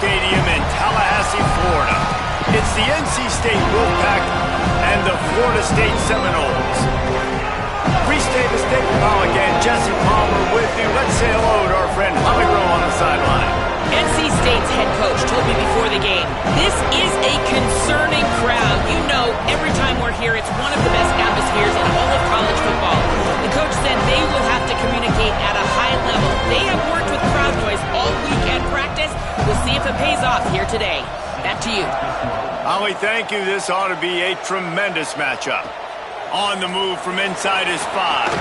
Stadium in Tallahassee, Florida. It's the NC State Wolfpack and the Florida State Seminoles. Reese Davis, Dave Pollock, and Jesse Palmer with you. Let's say hello to our friend Holly Rowe on the sideline. NC State's head coach told me before the game, this is a concerning crowd. You know, every time we're here, it's one of the best atmospheres in all of college football. The coach said they will have to communicate at a high level. They have worked with crowd noise all week at practice. We'll see if it pays off here today. Back to you. Holly, thank you. This ought to be a tremendous matchup. On the move from inside his 5.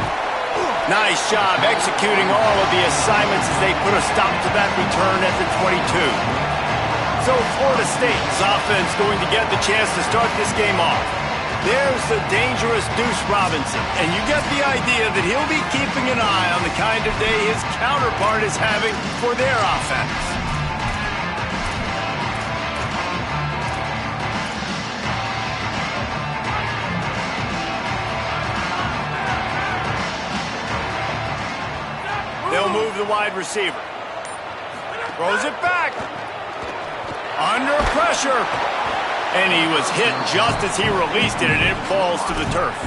Nice job executing all of the assignments as they put a stop to that return at the 22. So Florida State's offense going to get the chance to start this game off. There's the dangerous Deuce Robinson, and you get the idea that he'll be keeping an eye on the kind of day his counterpart is having for their offense. They'll move the wide receiver. Throws it back. Under pressure. And he was hit just as he released it, and it falls to the turf.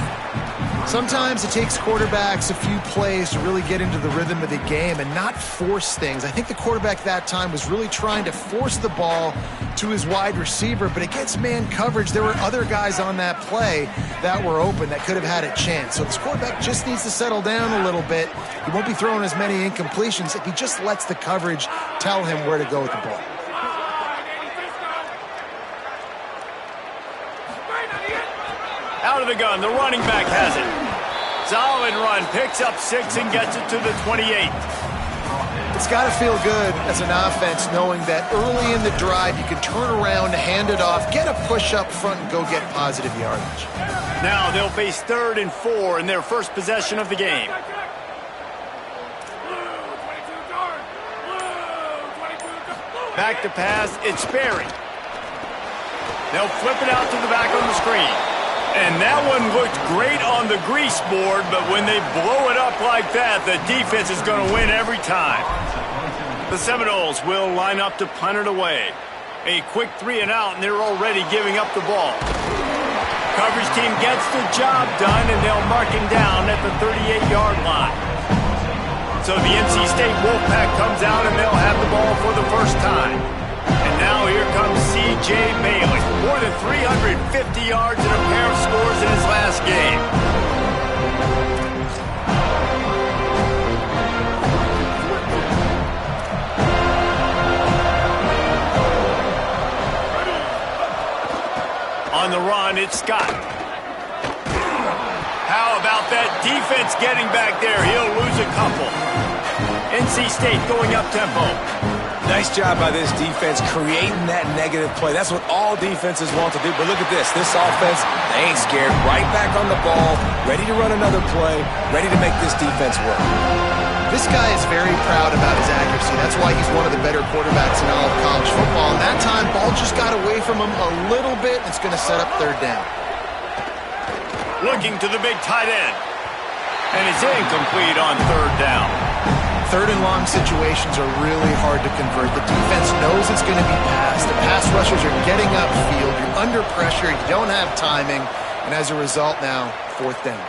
Sometimes it takes quarterbacks a few plays to really get into the rhythm of the game and not force things. I think the quarterback that time was really trying to force the ball to his wide receiver, but against man coverage, there were other guys on that play that were open that could have had a chance. So this quarterback just needs to settle down a little bit. He won't be throwing as many incompletions if he just lets the coverage tell him where to go with the ball. Out of the gun, the running back has it. Solid run, picks up 6 and gets it to the 28. It's got to feel good as an offense knowing that early in the drive you can turn around, hand it off, get a push up front, and go get positive yardage. Now they'll face 3rd and 4 in their first possession of the game. Back to pass, it's Sperry. They'll flip it out to the back on the screen. And that one looked great on the grease board, but when they blow it up like that, the defense is going to win every time. The Seminoles will line up to punt it away. A quick 3 and out, and they're already giving up the ball. Coverage team gets the job done, and they'll mark him down at the 38-yard line. So the NC State Wolfpack comes out, and they'll have the ball for the first time. And now here comes C.J. Bailey. More than 350 yards and a pair of scores in his last game. On the run, it's Scott. How about that defense getting back there? He'll lose a couple. NC State going up tempo. Nice job by this defense creating that negative play. That's what all defenses want to do. But look at this. This offense, they ain't scared. Right back on the ball, ready to run another play, ready to make this defense work. This guy is very proud about his accuracy. That's why he's one of the better quarterbacks in all of college football. And that time, ball just got away from him a little bit. It's going to set up 3rd down. Looking to the big tight end. And it's incomplete on 3rd down. 3rd and long situations are really hard to convert. The defense knows it's going to be passed. The pass rushers are getting upfield. You're under pressure. You don't have timing. And as a result now, 4th down.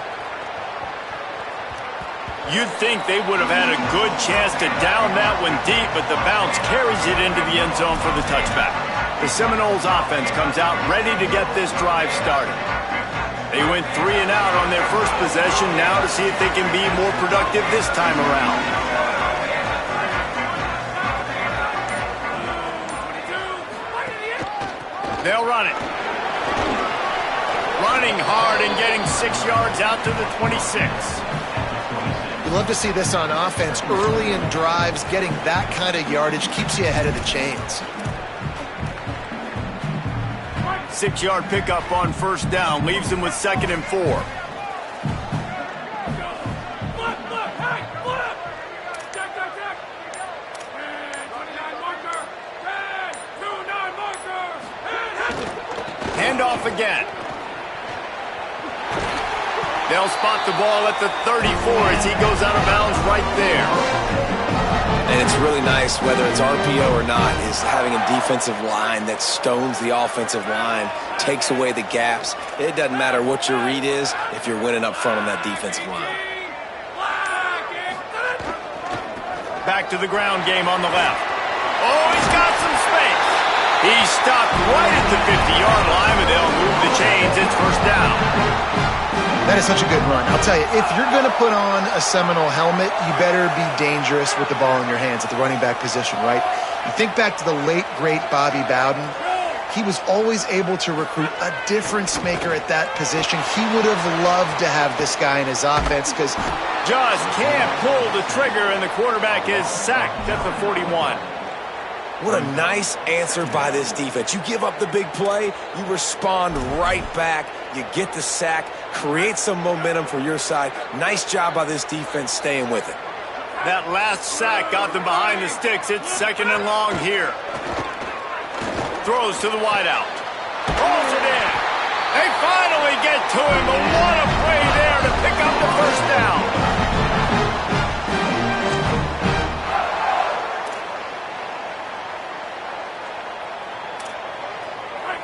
You'd think they would have had a good chance to down that one deep, but the bounce carries it into the end zone for the touchback. The Seminoles offense comes out ready to get this drive started. They went 3 and out on their first possession, now to see if they can be more productive this time around. They'll run it. Running hard and getting 6 yards out to the 26. You love to see this on offense. Early in drives, getting that kind of yardage keeps you ahead of the chains. 6-yard pickup on 1st down leaves them with 2nd and 4. Handoff again. They'll spot the ball at the 34 as he goes out of bounds right there. And it's really nice, whether it's RPO or not, is having a defensive line that stones the offensive line, takes away the gaps. It doesn't matter what your read is if you're winning up front on that defensive line. Back to the ground game on the left. Oh, he's got some space. He's stopped right at the 50-yard line, but they'll move the chains. It's first down. That is such a good run. I'll tell you, if you're going to put on a Seminole helmet, you better be dangerous with the ball in your hands at the running back position, right? You think back to the late, great Bobby Bowden. He was always able to recruit a difference maker at that position. He would have loved to have this guy in his offense because just can't pull the trigger, and the quarterback is sacked at the 41. What a nice answer by this defense. You give up the big play, you respond right back, you get the sack, create some momentum for your side. Nice job by this defense staying with it. That last sack got them behind the sticks. It's second and long here. Throws to the wideout. Rolls it in. They finally get to him, but what a play there to pick up the first down.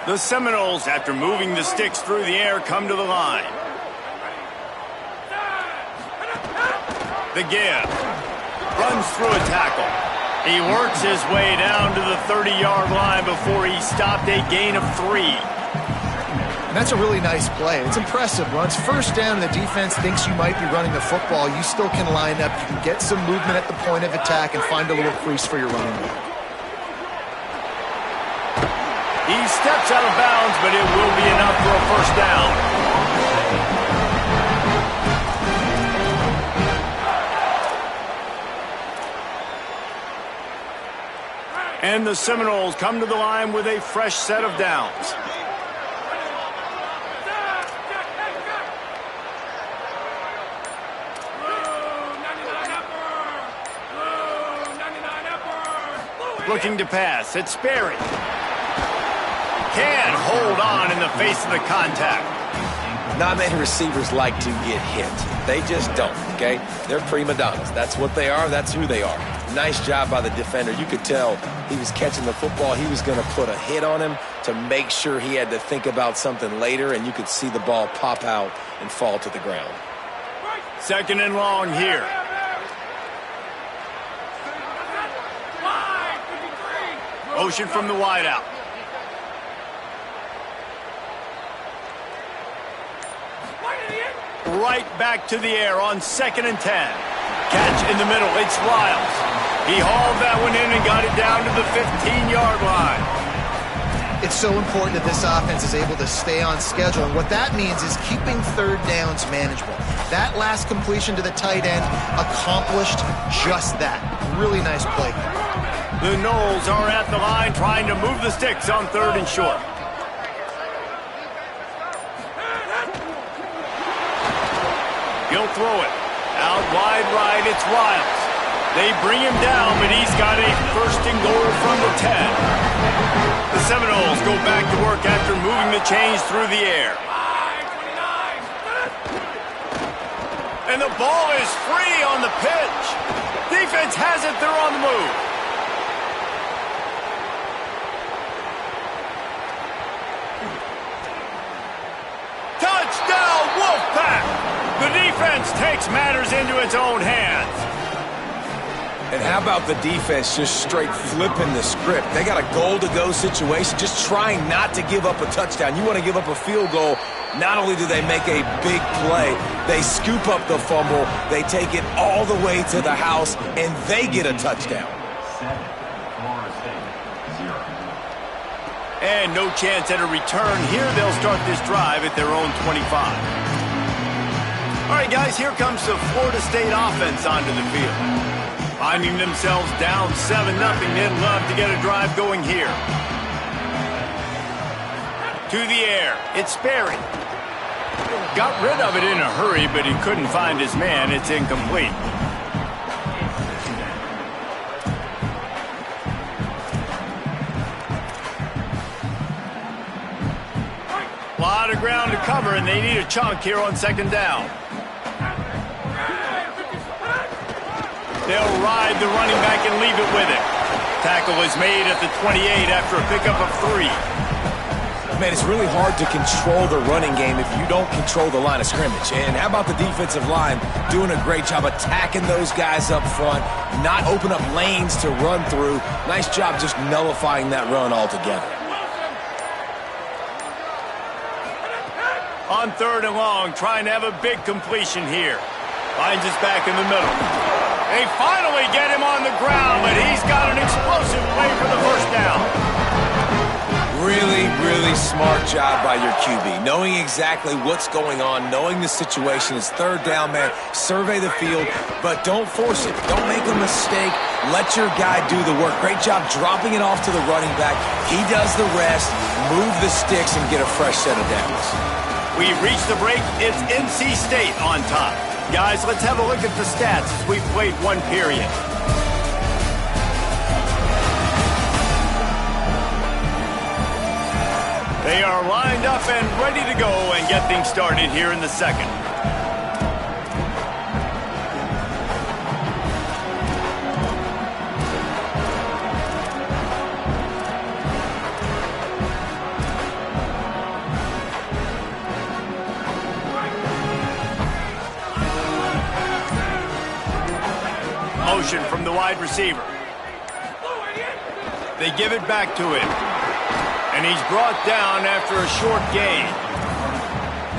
The Seminoles, after moving the sticks through the air, come to the line. The give. Runs through a tackle. He works his way down to the 30-yard line before he stopped a gain of 3. And that's a really nice play. It's impressive. Runs first down, and the defense thinks you might be running the football. You still can line up. You can get some movement at the point of attack and find a little crease for your running back. He steps out of bounds, but it will be enough for a first down. And the Seminoles come to the line with a fresh set of downs. Looking to pass, it's Sperry. Can't hold on in the face of the contact. Not many receivers like to get hit. They just don't, okay? They're prima donnas. That's what they are. That's who they are. Nice job by the defender. You could tell he was catching the football. He was going to put a hit on him to make sure he had to think about something later, and you could see the ball pop out and fall to the ground. Second and long here. Motion from the wideout. Right back to the air on 2nd and 10. Catch in the middle. It's Lyles. He hauled that one in and got it down to the 15-yard line. It's so important that this offense is able to stay on schedule, and what that means is keeping third downs manageable. That last completion to the tight end accomplished just that. Really nice play. The Noles are at the line trying to move the sticks on 3rd and short. He'll throw it. Out wide right, it's Lyles. They bring him down, but he's got a first and goal from the 10. The Seminoles go back to work after moving the chains through the air. And the ball is free on the pitch. Defense has it, they're on the move. Touchdown, Wolfpack! The defense takes matters into its own hands. And how about the defense just straight flipping the script? They got a goal-to-go situation, just trying not to give up a touchdown. You want to give up a field goal, not only do they make a big play, they scoop up the fumble, they take it all the way to the house, and they get a touchdown. And no chance at a return here. They'll start this drive at their own 25. All right, guys, here comes the Florida State offense onto the field. Finding themselves down 7-0, they'd love to get a drive going here. To the air, it's Sperry. Got rid of it in a hurry, but he couldn't find his man. It's incomplete. A lot of ground to cover, and they need a chunk here on 2nd down. They'll ride the running back and leave it with him. Tackle is made at the 28 after a pickup of 3. Man, it's really hard to control the running game if you don't control the line of scrimmage. And how about the defensive line doing a great job attacking those guys up front, not open up lanes to run through. Nice job just nullifying that run altogether. On 3rd and long, trying to have a big completion here. Finds his back in the middle. They finally get him on the ground, but he's got an explosive play for the first down. Really, really smart job by your QB. Knowing exactly what's going on, knowing the situation. It's 3rd down, man. Survey the field, but don't force it. Don't make a mistake. Let your guy do the work. Great job dropping it off to the running back. He does the rest. Move the sticks and get a fresh set of downs. We've reached the break. It's NC State on top. Guys, let's have a look at the stats as we've played 1 period. They are lined up and ready to go and get things started here in the second. Motion from the wide receiver. They give it back to him. And he's brought down after a short gain.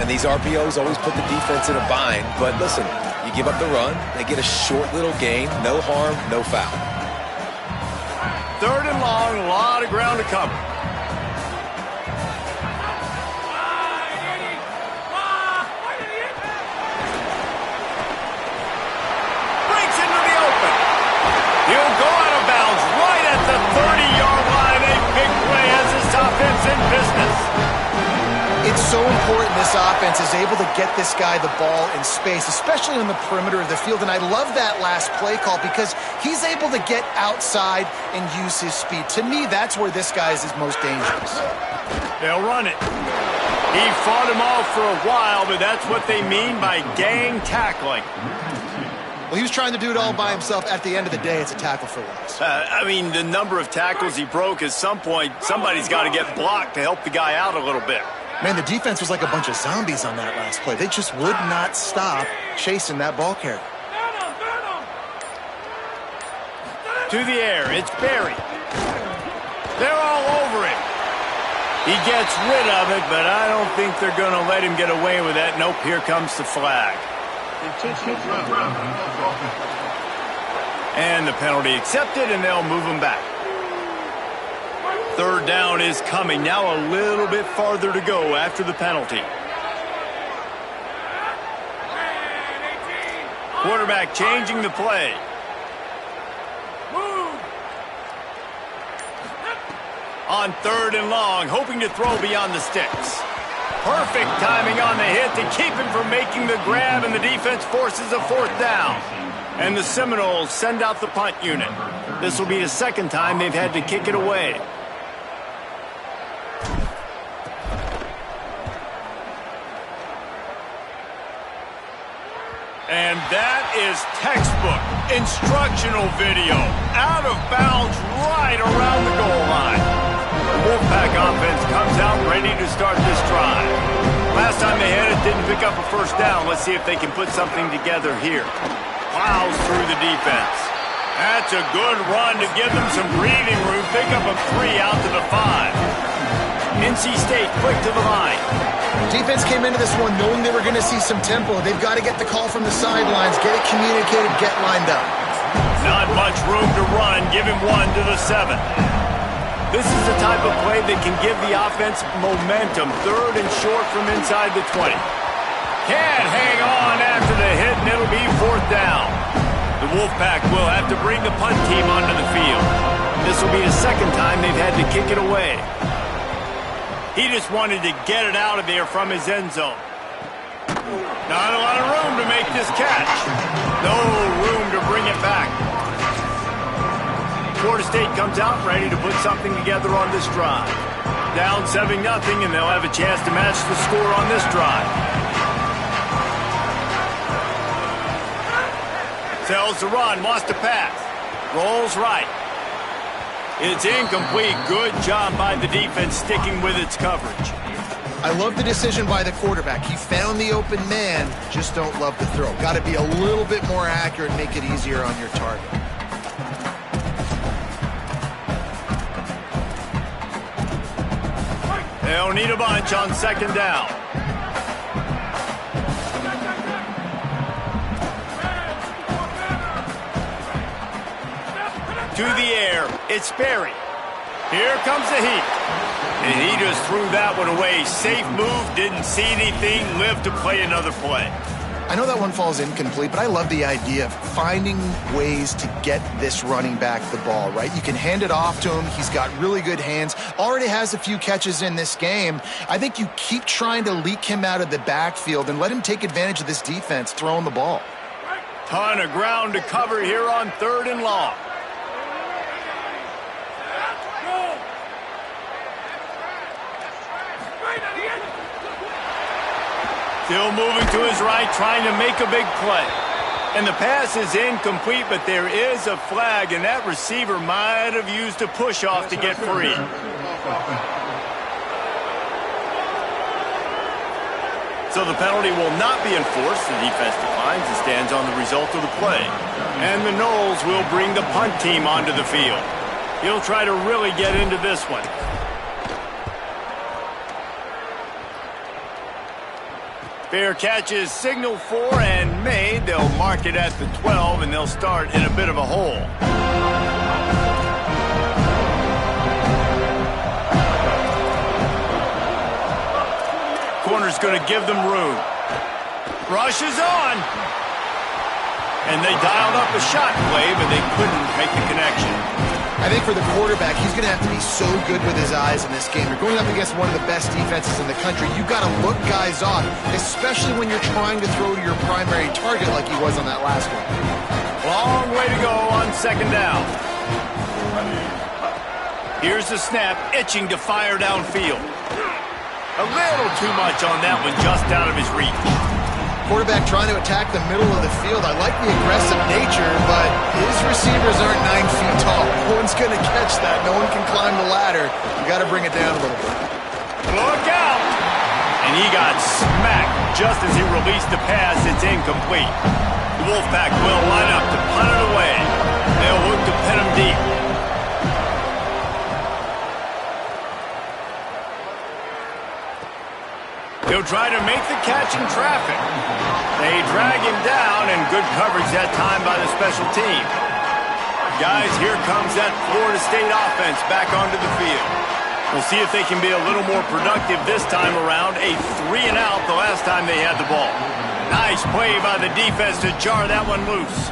And these RPOs always put the defense in a bind. But listen, you give up the run, they get a short little gain. No harm, no foul. 3rd and long, a lot of ground to cover. Breaks into the open. He'll go out of bounds right at the 30-yard line. A big play as this offense in business. It's so important this offense is able to get this guy the ball in space, especially on the perimeter of the field. And I love that last play call because he's able to get outside and use his speed. To me, that's where this guy is his most dangerous. They'll run it. He fought him off for a while, but that's what they mean by gang tackling. Well, he was trying to do it all by himself. At the end of the day, it's a tackle for loss. I mean, the number of tackles he broke, at some point, somebody's got to get blocked to help the guy out a little bit. Man, the defense was like a bunch of zombies on that last play. They just would not stop chasing that ball carrier. To the air, it's Berry. They're all over it. He gets rid of it, but I don't think they're going to let him get away with that. Nope, here comes the flag. And the penalty accepted, and they'll move him back. 3rd down is coming. Now a little bit farther to go after the penalty. Quarterback changing the play. On 3rd and long, hoping to throw beyond the sticks. Perfect timing on the hit to keep him from making the grab, and the defense forces a 4th down. And the Seminoles send out the punt unit. This will be the 2nd time they've had to kick it away. And that is textbook instructional video. Out of bounds right around the goal line. The Wolfpack offense comes out ready to start this drive. Last time they had it, didn't pick up a 1st down. Let's see if they can put something together here. Plows through the defense. That's a good run to give them some breathing room. Pick up a 3 out to the 5. NC State quick to the line. Defense came into this one knowing they were going to see some tempo. They've got to get the call from the sidelines, get it communicated, get lined up. Not much room to run. Give him 1 to the 7. This is the type of play that can give the offense momentum. 3rd and short from inside the 20. Can't hang on after the hit, and it'll be 4th down. The Wolfpack will have to bring the punt team onto the field. This will be the 2nd time they've had to kick it away. He just wanted to get it out of there from his end zone. Not a lot of room to make this catch. No room to bring it back. Florida State comes out ready to put something together on this drive. Down 7-0, and they'll have a chance to match the score on this drive. Sells the run, wants to pass. Rolls right. It's incomplete. Good job by the defense sticking with its coverage. I love the decision by the quarterback. He found the open man, just don't love the throw. Got to be a little bit more accurate and make it easier on your target. They'll need a bunch on second down. To the air, it's Sperry. Here comes the heat. And he just threw that one away. Safe move, didn't see anything, lived to play another play. I know that one falls incomplete, but I love the idea of finding ways to get this running back the ball, right? You can hand it off to him. He's got really good hands. Already has a few catches in this game. I think you keep trying to leak him out of the backfield and let him take advantage of this defense throwing the ball. Ton of ground to cover here on 3rd and long. Still moving to his right, trying to make a big play. And the pass is incomplete, but there is a flag, and that receiver might have used a push-off to get free. So the penalty will not be enforced. The defense declines and stands on the result of the play. And the Noles will bring the punt team onto the field. He'll try to really get into this one. Fair catch is signaled for and made. They'll mark it at the 12, and they'll start in a bit of a hole. Corner's going to give them room. Rush is on. And they dialed up a shot play, but they couldn't make the connection. I think for the quarterback, he's going to have to be so good with his eyes in this game. You're going up against one of the best defenses in the country. You've got to look guys off, especially when you're trying to throw to your primary target like he was on that last one. Long way to go on second down. Here's the snap, itching to fire downfield. A little too much on that one, just out of his reach. Quarterback trying to attack the middle of the field. I like the aggressive nature, but his receivers aren't 9 feet tall. No one's going to catch that. No one can climb the ladder. You got to bring it down a little bit. Look out! And he got smacked just as he released the pass. It's incomplete. The Wolfpack will line up to punt it away. They'll look to pin him deep. He'll try to make the catch in traffic. They drag him down, and good coverage that time by the special team. Guys, here comes that Florida State offense back onto the field. We'll see if they can be a little more productive this time around. A 3-and-out the last time they had the ball. Nice play by the defense to jar that one loose.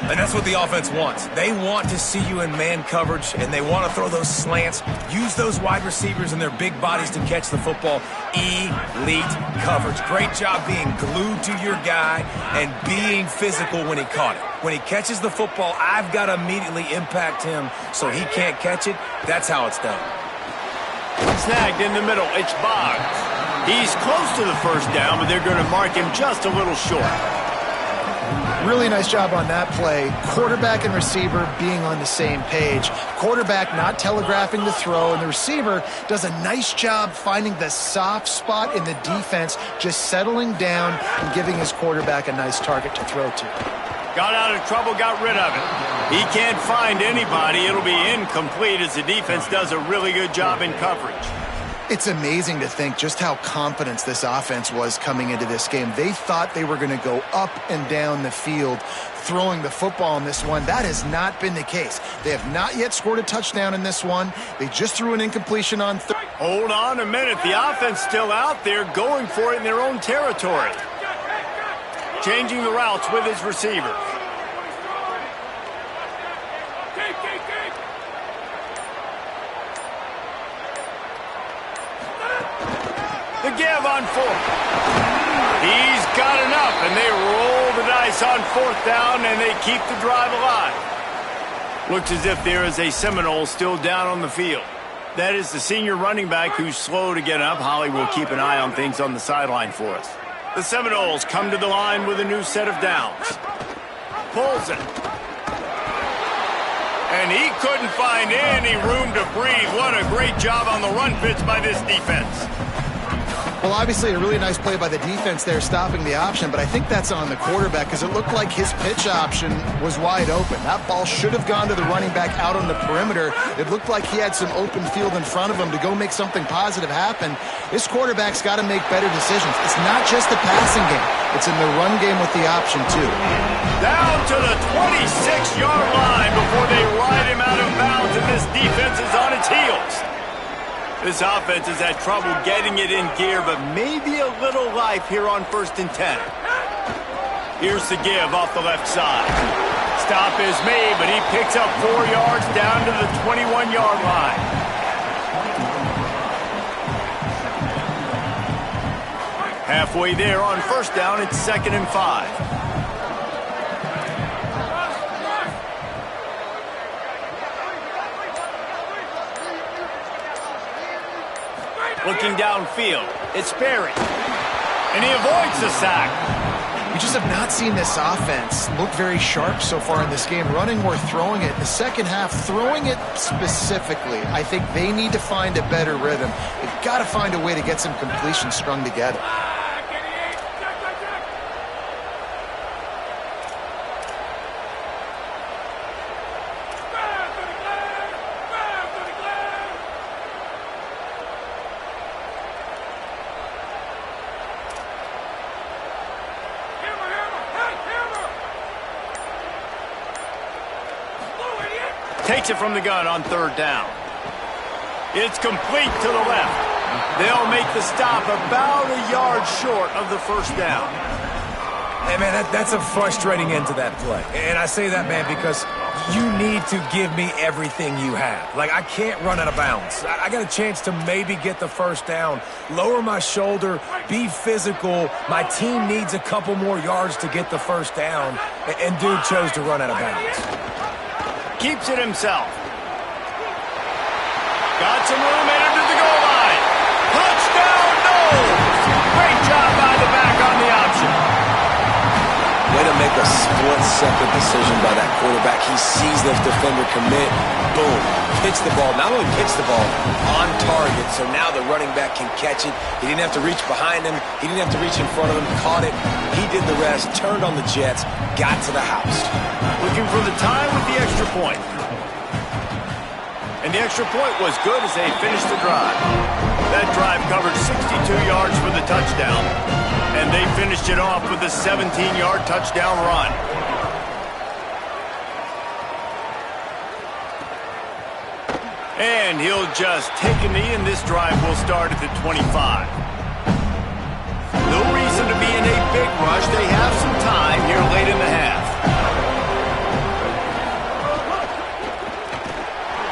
And that's what the offense wants. They want to see you in man coverage, and they want to throw those slants, use those wide receivers and their big bodies to catch the football. Elite coverage. Great job being glued to your guy and being physical when he caught it. When he catches the football, I've got to immediately impact him so he can't catch it. That's how it's done. Snagged in the middle. It's Boggs. He's close to the first down, but they're going to mark him just a little short. Really nice job on that play. Quarterback and receiver being on the same page. Quarterback not telegraphing the throw, and the receiver does a nice job finding the soft spot in the defense, just settling down and giving his quarterback a nice target to throw to. Got out of trouble, got rid of it. He can't find anybody. It'll be incomplete as the defense does a really good job in coverage. It's amazing to think just how confident this offense was coming into this game. They thought they were going to go up and down the field throwing the football in this one. That has not been the case. They have not yet scored a touchdown in this one. They just threw an incompletion on third. Hold on a minute. The offense still out there going for it in their own territory. Changing the routes with his receiver. The give on fourth. He's got enough, and they roll the dice on fourth down, and they keep the drive alive. Looks as if there is a Seminole still down on the field. That is the senior running back who's slow to get up. Holly will keep an eye on things on the sideline for us. The Seminoles come to the line with a new set of downs. pulls it. And he couldn't find any room to breathe. What a great job on the run fits by this defense. Well, obviously a really nice play by the defense there, stopping the option, but I think that's on the quarterback because it looked like his pitch option was wide open. That ball should have gone to the running back out on the perimeter. It looked like he had some open field in front of him to go make something positive happen. This quarterback's got to make better decisions. It's not just the passing game. It's in the run game with the option, too. Down to the 26-yard line before they ride him out of bounds, and this defense is on its heels. This offense has had trouble getting it in gear, but maybe a little life here on 1st and 10. Here's the give off the left side. Stop is made, but he picks up 4 yards down to the 21-yard line. Halfway there on 1st down, it's 2nd and 5. Looking downfield, it's Berry, and he avoids the sack. We just have not seen this offense look very sharp so far in this game, running or throwing it. In the second half, throwing it specifically, I think they need to find a better rhythm. They've got to find a way to get some completions strung together. Takes it from the gun on 3rd down. It's complete to the left. They'll make the stop about a yard short of the 1st down. Hey, man, that's a frustrating end to that play. And I say that, man, because you need to give me everything you have. Like, I can't run out of bounds. I got a chance to maybe get the 1st down, lower my shoulder, be physical. My team needs a couple more yards to get the 1st down, and dude chose to run out of bounds. Keeps it himself. Got some room headed to the goal line. Touchdown, no! Great job by the back on the option. Way to make a split-second decision by that quarterback. He sees the defender commit. Boom. Pitch the ball. Not only pitch the ball, on target. So now the running back can catch it. He didn't have to reach behind him. He didn't have to reach in front of him. Caught it. He did the rest. Turned on the Jets. Got to the house. Looking for the time with the extra point. And the extra point was good as they finished the drive. That drive covered 62 yards for the touchdown. And they finished it off with a 17-yard touchdown run. And he'll just take a knee, and this drive will start at the 25. No reason to be in a big rush. They have some time here late in the half.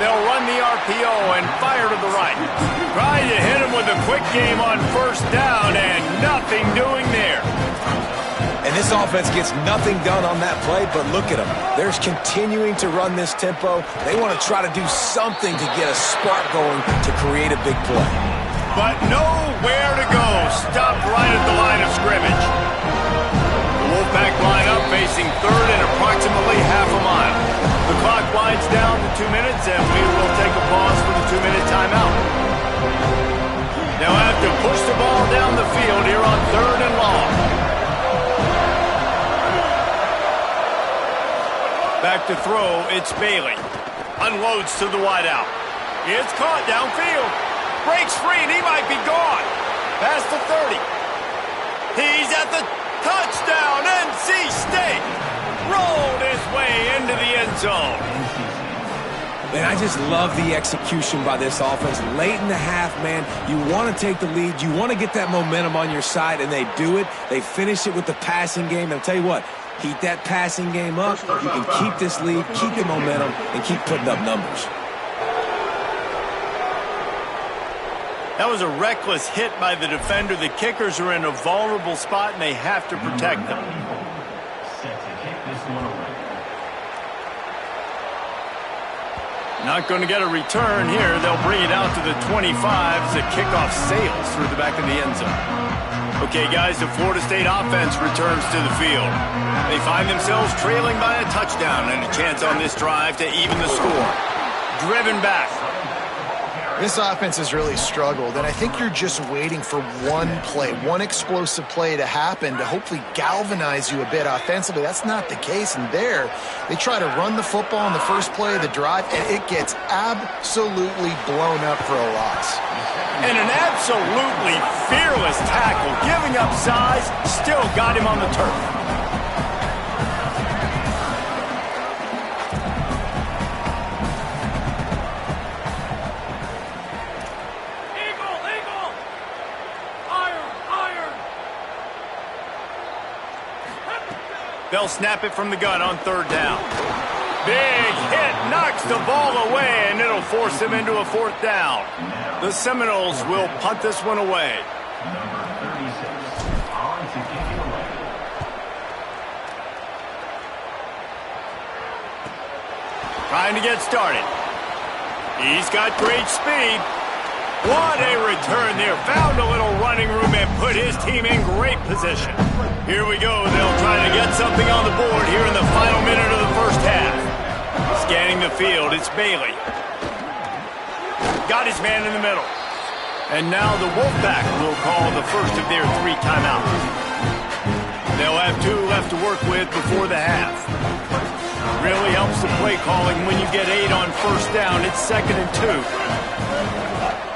They'll run the RPO and fire to the right. Trying to hit him with a quick game on 1st down, and nothing doing there. And this offense gets nothing done on that play, but look at them. They're continuing to run this tempo. They want to try to do something to get a spark going to create a big play. But nowhere to go. Stopped right at the line of scrimmage. The Wolfpack line up facing 3rd and approximately half a mile. The clock winds down to 2 minutes, and we will take a pause for the 2-minute timeout. They'll have to push the ball down the field here on 3rd and long. Back to throw, it's Bailey. Unloads to the wideout. It's caught downfield. Breaks free, and he might be gone. Past the 30. He's at the touchdown. NC State rolled his way into the end zone. Man, I just love the execution by this offense. Late in the half, man, you want to take the lead. You want to get that momentum on your side, and they do it. They finish it with the passing game. And I'll tell you what, keep that passing game up. You can keep this lead, keep the momentum, and keep putting up numbers. That was a reckless hit by the defender. The kickers are in a vulnerable spot, and they have to protect them. Not going to get a return here. They'll bring it out to the 25 as the kickoff sails through the back of the end zone. Okay, guys, the Florida State offense returns to the field. They find themselves trailing by a touchdown and a chance on this drive to even the score. Driven back. This offense has really struggled, and I think you're just waiting for one play, one explosive play to happen to hopefully galvanize you a bit offensively. That's not the case, and there they try to run the football in the first play of the drive, and it gets absolutely blown up for a loss. And an absolutely fearless tackle, giving up size, still got him on the turf. They'll snap it from the gun on third down. Big hit, knocks the ball away, and it'll force them into a fourth down. The Seminoles will punt this one away. Trying to get started. He's got great speed. What a return there. Found a little running room and put his team in great position. Here we go. They'll try to get something on the board here in the final minute of the first half. Scanning the field, it's Bailey. Got his man in the middle. And now the Wolfpack will call the first of their 3 timeouts. They'll have 2 left to work with before the half. Really helps the play calling when you get 8 on first down. It's 2nd and 2.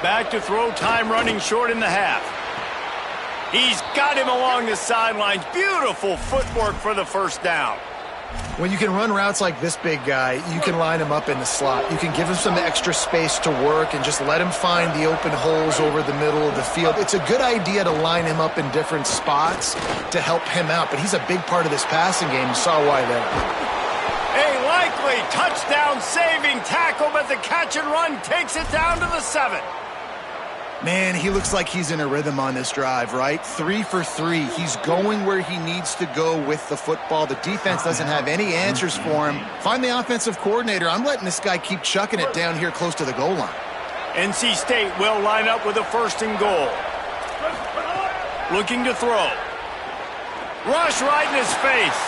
Back to throw, time running short in the half. He's got him along the sidelines. Beautiful footwork for the first down. When you can run routes like this big guy, you can line him up in the slot. You can give him some extra space to work and just let him find the open holes over the middle of the field. It's a good idea to line him up in different spots to help him out, but he's a big part of this passing game. You saw why there. A likely touchdown-saving tackle, but the catch and run takes it down to the 7. Man, he looks like he's in a rhythm on this drive, right? 3 for 3. He's going where he needs to go with the football. The defense doesn't have any answers for him. Find the offensive coordinator. I'm letting this guy keep chucking it down here close to the goal line. NC State will line up with a 1st and goal. Looking to throw. Rush right in his face.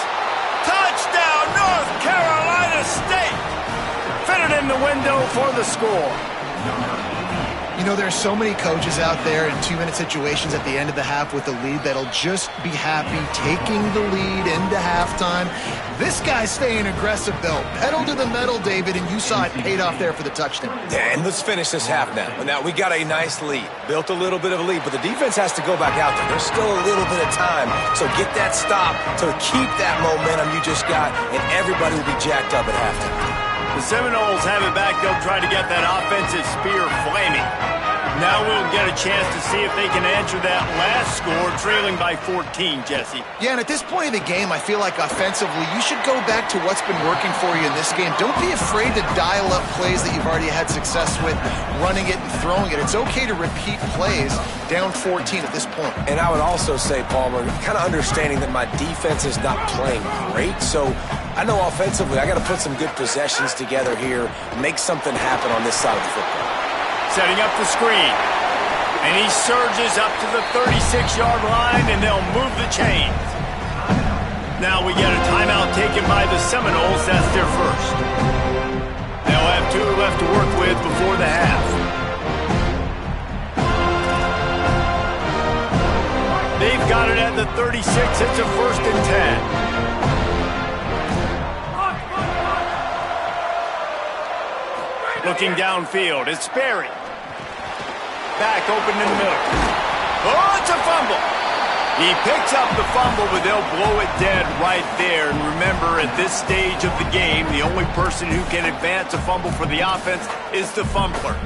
Touchdown, North Carolina State! Fitted in the window for the score. You know, there's so many coaches out there in 2-minute situations at the end of the half with the lead that'll just be happy taking the lead into halftime. This guy's staying aggressive, though. Pedal to the metal, David, and you saw it paid off there for the touchdown. Yeah, and let's finish this half now. Now, we got a nice lead. Built a little bit of a lead, but the defense has to go back out there. There's still a little bit of time. So get that stop to keep that momentum you just got, and everybody will be jacked up at halftime. The Seminoles have it back. They'll try to get that offensive spear flaming. Now we'll get a chance to see if they can answer that last score, trailing by 14, Jesse. Yeah, and at this point of the game, I feel like offensively, you should go back to what's been working for you in this game. Don't be afraid to dial up plays that you've already had success with, running it and throwing it. It's okay to repeat plays down 14 at this point. And I would also say, Palmer, kind of understanding that my defense is not playing great, so I know offensively I got to put some good possessions together here, make something happen on this side of the football. Setting up the screen. And he surges up to the 36-yard line, and they'll move the chains. Now we get a timeout taken by the Seminoles. That's their first. They'll have 2 left to work with before the half. They've got it at the 36. It's a 1st and 10. Looking downfield, it's Sperry. Back open in the middle. Oh, it's a fumble. He picks up the fumble, but they'll blow it dead right there. And remember, at this stage of the game, the only person who can advance a fumble for the offense is the fumbler.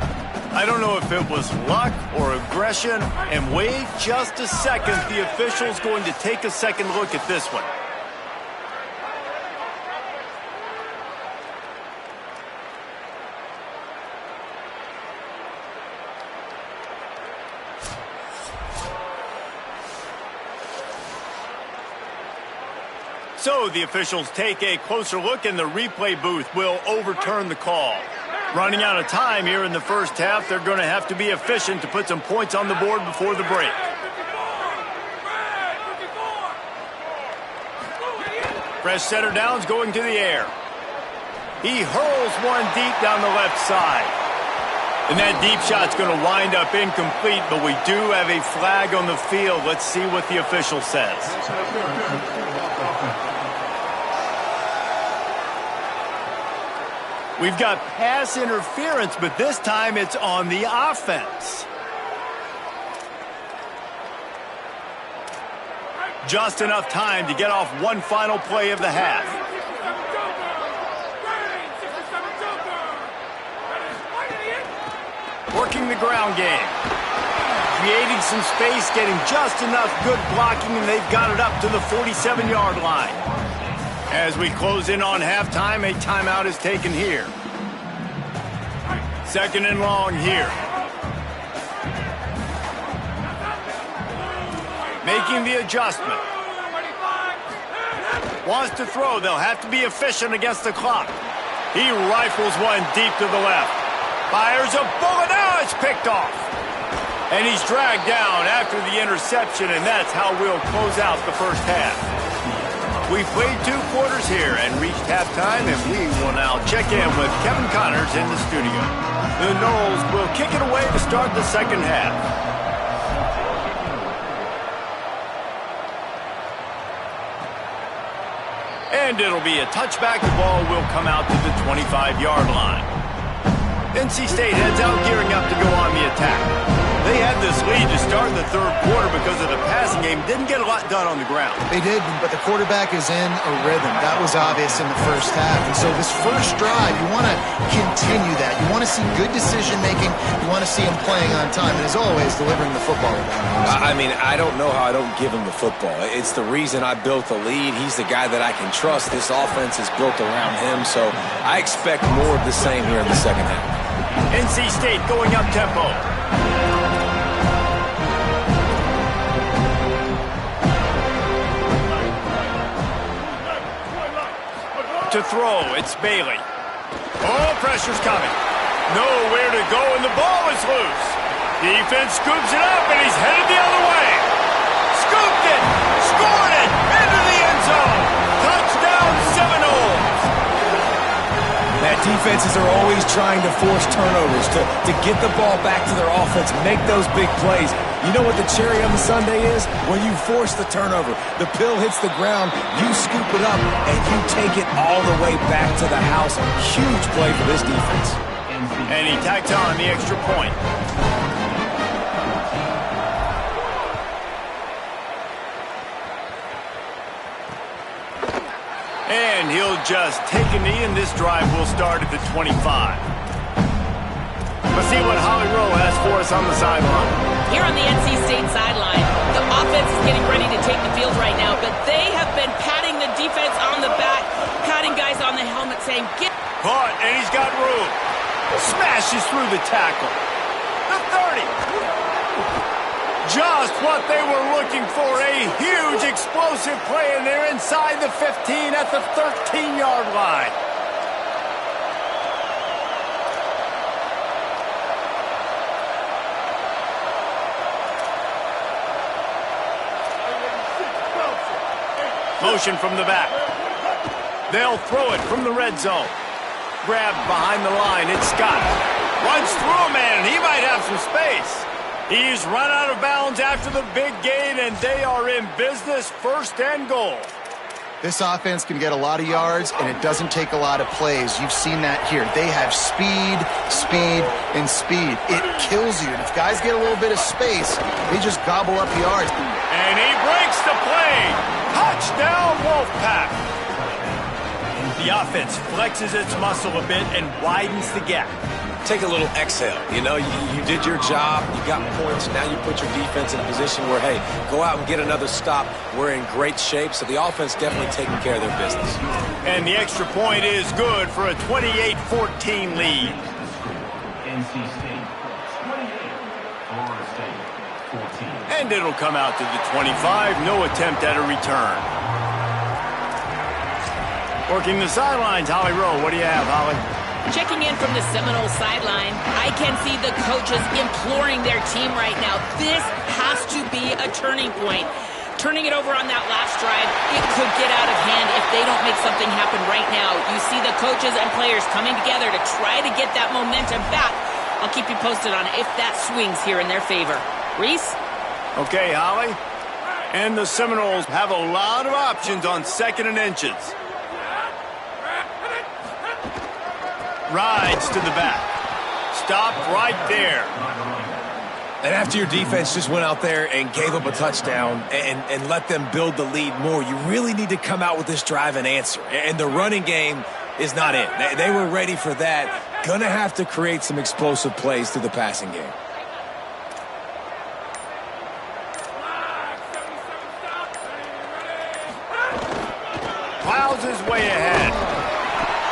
I don't know if it was luck or aggression. And wait just a second. The official's going to take a second look at this one. So the officials take a closer look, and the replay booth will overturn the call. Running out of time here in the first half, they're going to have to be efficient to put some points on the board before the break. Fresh center downs going to the air. He hurls one deep down the left side. And that deep shot's going to wind up incomplete, but we do have a flag on the field. Let's see what the official says. We've got pass interference, but this time it's on the offense. Just enough time to get off one final play of the half. Working the ground game. Creating some space, getting just enough good blocking, and they've got it up to the 47-yard line. As we close in on halftime, a timeout is taken here. Second and long here. Making the adjustment. Wants to throw. They'll have to be efficient against the clock. He rifles one deep to the left. Fires a bullet. Now it's picked off. And he's dragged down after the interception, and that's how we'll close out the first half. We've played 2 quarters here and reached halftime, and we will now check in with Kevin Connors in the studio. The Noles will kick it away to start the second half. And it'll be a touchback. The ball will come out to the 25-yard line. NC State heads out, gearing up to go on the attack. They had this lead to start the third quarter because of the passing game. Didn't get a lot done on the ground. They did, but the quarterback is in a rhythm. That was obvious in the first half. And so this first drive, you want to continue that. You want to see good decision-making. You want to see him playing on time. And as always, delivering the football. I mean, I don't know how I don't give him the football. It's the reason I built the lead. He's the guy that I can trust. This offense is built around him. So I expect more of the same here in the second half. NC State going up tempo. To throw, it's Bailey. Oh, pressure's coming. Nowhere to go, and the ball is loose. Defense scoops it up, and he's headed the other way. Scooped it, scored it, into the end zone. Touchdown, Seminoles. That defenses are always trying to force turnovers, to get the ball back to their offense, make those big plays. You know what the cherry on the sundae is? When you force the turnover, the pill hits the ground, you scoop it up, and you take it all the way back to the house. Huge play for this defense. And he tacks on the extra point. And he'll just take a knee, and this drive will start at the 25. Let's see what Holly Rowe has for us on the sideline. Here on the NC State sideline, the offense is getting ready to take the field right now, but they have been patting the defense on the back, patting guys on the helmet, saying, get... Caught, and he's got room. Smashes through the tackle. The 30. Just what they were looking for, a huge explosive play, and they're inside the 15 at the 13-yard line. Motion from the back. They'll throw it from the red zone. Grabbed behind the line. It's Scott. Runs through a man, and he might have some space. He's run out of bounds after the big gain, and they are in business, 1st and goal. This offense can get a lot of yards, and it doesn't take a lot of plays. You've seen that here. They have speed, and speed. It kills you. And if guys get a little bit of space, they just gobble up yards. And he breaks the play. Touchdown, Wolfpack. The offense flexes its muscle a bit and widens the gap. Take a little exhale. You know, you did your job. You got points. Now you put your defense in a position where, hey, go out and get another stop. We're in great shape, so the offense definitely taking care of their business. And the extra point is good for a 28-14 lead. NC State 28, Florida State 14. And it'll come out to the 25. No attempt at a return. Working the sidelines, Holly Rowe. What do you have, Holly? Checking in from the Seminole sideline, I can see the coaches imploring their team right now. This has to be a turning point. turning it over on that last drive, it could get out of hand if they don't make something happen right now. You see the coaches and players coming together to try to get that momentum back. I'll keep you posted on if that swings here in their favor. Reese? Okay, Holly. And the Seminoles have a lot of options on 2nd and inches. Rides to the back. Stop right there. And after your defense just went out there and gave up a touchdown and let them build the lead more, you really need to come out with this drive and answer. And the running game is not it. They were ready for that. Gonna have to create some explosive plays through the passing game. Plows his way ahead.